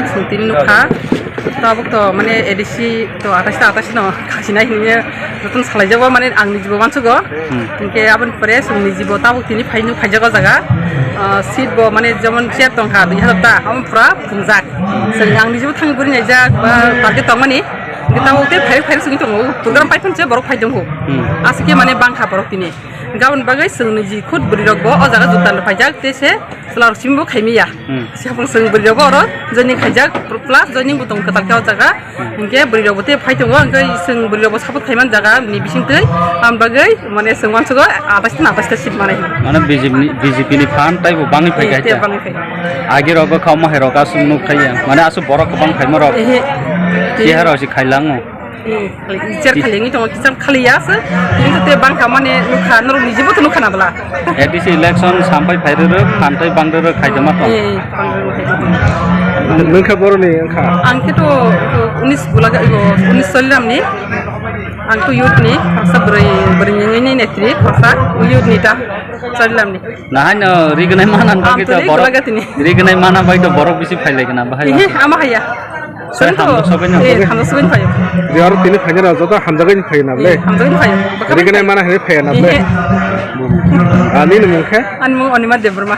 তো সুতিনি নুখা তাবক তো মানে এডিসি তো 28 no খাসিনাই নিয়ে নতুন সালাইজাবো মানে আংনি জিবো মানসুগো ইনকে আবন পরে সুনি জিবো তাবক তিনি ফাইনু ফাইজাগো জায়গা সিট বো মানে যেমন chair দं ha 2000 ta am pura pungjak sing angni jibo thang buri nai jak ba target tong mani kita ute fail sungi tong program pai pun je borok fai dong ho asike mane bangkha borok tini gaun bagai sungni ji khud buri rok bo o jaga jutan faijak te se slar simbo khaimiya siapang sung buri rok oro joni khaijak plus joni butong katal ka jaga inke buri rok te fai dong angai sung buri rok sapot khaiman jaga ni bising tei am bagai mane sung wansugo 28 sit mane BJP ni fan tai bo bangi fai gaita age rok khau ma herok asu nuk khaiya mane asu borok bang khaima rok chehara si khailango cer khalengi tong kisam khaliya se কিন্তু তে বাংকা মানে নুখা নর নিজিবো তো নুখা নাবলা ADC election সামপাই ফাইরে ফানতাই বাংরে খাইদমা তো नोंखा बर'नि ओंखा आंखिथ' 19 बुलागा 19 सलिरामनि आंथ' युथनि फारसा ब्रैनि नेत्री फारसा युथनि ता सलिरामनि नाहाय न रिगनाय मानान बागि त बरक रिगनाय माना बाय त बरक बिसि फाइलायगोना बाहाय आमा हाया हामजोबैनो फायो बेयाव तिनि फाइनाल जता हामजागैनि फायो नाबले हामजोबैनो फायो रिगनाय माना हेने फाया नाबले आनि नोंखा आनि मुं अनिमा देबरमा